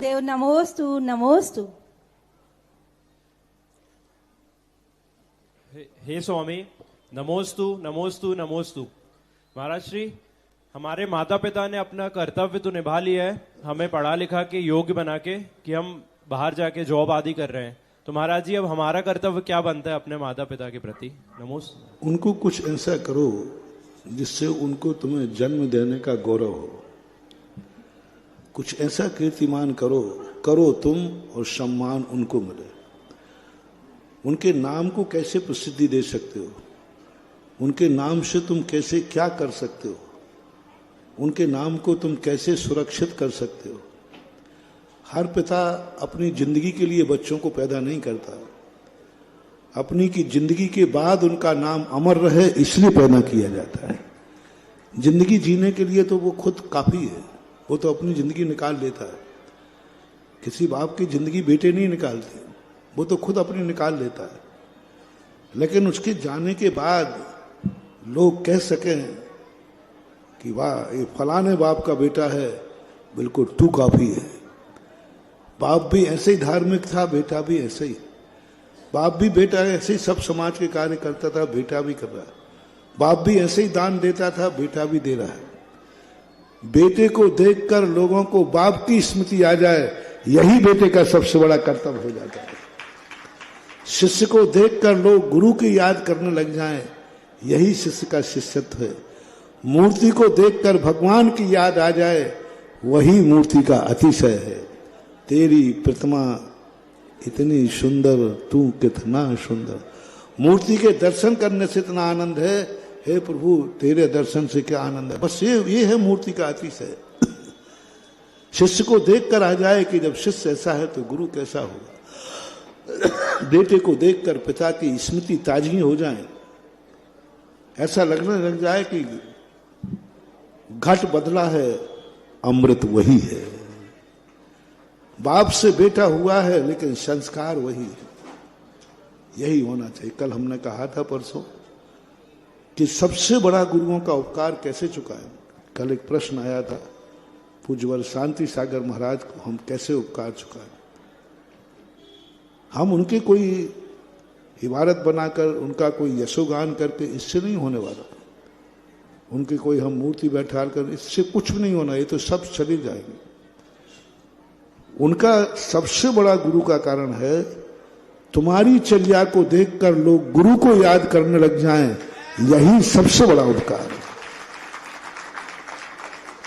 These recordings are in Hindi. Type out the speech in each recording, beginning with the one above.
गुरुदेव नमोस्तु नमोस्तु। हे स्वामी नमोस्तु नमोस्तु नमोस्तु। महाराज श्री, हमारे माता पिता ने अपना कर्तव्य तो निभा लिया है, हमें पढ़ा लिखा के योग्य बना के कि हम बाहर जाके जॉब आदि कर रहे हैं, तो महाराज जी अब हमारा कर्तव्य क्या बनता है अपने माता पिता के प्रति? नमोस्तु। उनको कुछ ऐसा करो जिससे उनको तुम्हें जन्म देने का गौरव हो। कुछ ऐसा कीर्तिमान करो तुम और सम्मान उनको मिले। उनके नाम को कैसे प्रसिद्धि दे सकते हो, उनके नाम से तुम कैसे क्या कर सकते हो, उनके नाम को तुम कैसे सुरक्षित कर सकते हो। हर पिता अपनी जिंदगी के लिए बच्चों को पैदा नहीं करता, अपनी की जिंदगी के बाद उनका नाम अमर रहे इसलिए पैदा किया जाता है। जिंदगी जीने के लिए तो वो खुद काफी है, वो तो अपनी जिंदगी निकाल लेता है। किसी बाप की जिंदगी बेटे नहीं निकालते, वो तो खुद अपनी निकाल लेता है। लेकिन उसके जाने के बाद लोग कह सकें कि वाह ये फलाने बाप का बेटा है, बिल्कुल तू काफी है। बाप भी ऐसे ही धार्मिक था, बेटा भी ऐसे ही। बाप भी बेटा ऐसे ही सब समाज के कार्य करता था, बेटा भी कर रहा है। बाप भी ऐसे ही दान देता था, बेटा भी दे रहा है। बेटे को देखकर लोगों को बाप की स्मृति आ जाए, यही बेटे का सबसे बड़ा कर्तव्य हो जाता है। शिष्य को देखकर लोग गुरु की याद करने लग जाएं, यही शिष्य का शिष्यत्व है। मूर्ति को देखकर भगवान की याद आ जाए, वही मूर्ति का अतिशय है। तेरी प्रतिमा इतनी सुंदर, तू कितना सुंदर। मूर्ति के दर्शन करने से इतना आनंद है, हे प्रभु तेरे दर्शन से क्या आनंद है। बस ये है मूर्ति का अतिशय। शिष्य को देखकर आ जाए कि जब शिष्य ऐसा है तो गुरु कैसा होगा। बेटे को देखकर पिता की स्मृति ताजगी हो जाए, ऐसा लगने लग जाए कि घट बदला है, अमृत वही है। बाप से बेटा हुआ है लेकिन संस्कार वही है। यही होना चाहिए। कल हमने कहा था परसों कि सबसे बड़ा गुरुओं का उपकार कैसे चुकाएं। कल एक प्रश्न आया था, पूज्यवर शांति सागर महाराज को हम कैसे उपकार चुकाएं। हम उनके कोई इबारत बनाकर, उनका कोई यशोगान करके इससे नहीं होने वाला। उनकी कोई हम मूर्ति बैठा कर इससे कुछ भी नहीं होना, ये तो सब चली जाएगी। उनका सबसे बड़ा गुरु का कारण है तुम्हारी चर्या को देखकर लोग गुरु को याद करने लग जाएं, यही सबसे बड़ा उपकार है।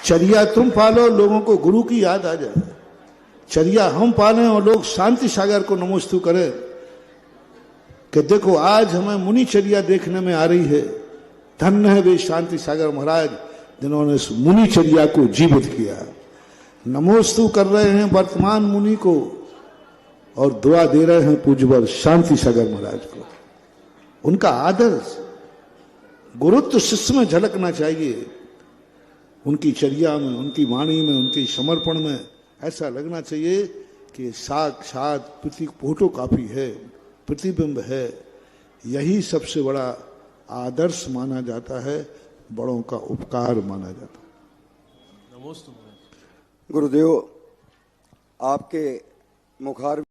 चर्या तुम पालो, लोगों को गुरु की याद आ जाए। चर्या हम पालें और लोग शांति सागर को नमोस्तु करें कि देखो आज हमें मुनि चर्या देखने में आ रही है। धन्य है वे शांति सागर महाराज जिन्होंने इस मुनि चर्या को जीवित किया। नमोस्तु कर रहे हैं वर्तमान मुनि को और दुआ दे रहे हैं पूज्यवर शांति सागर महाराज को। उनका आदर्श गुरुत्व शिष्य में झलकना चाहिए। उनकी चर्या में, उनकी वाणी में, उनके समर्पण में ऐसा लगना चाहिए कि साक्षात फोटो कॉपी है, प्रतिबिंब है। यही सबसे बड़ा आदर्श माना जाता है, बड़ों का उपकार माना जाता है। नमोस्तु। गुरुदेव, आपके मुखार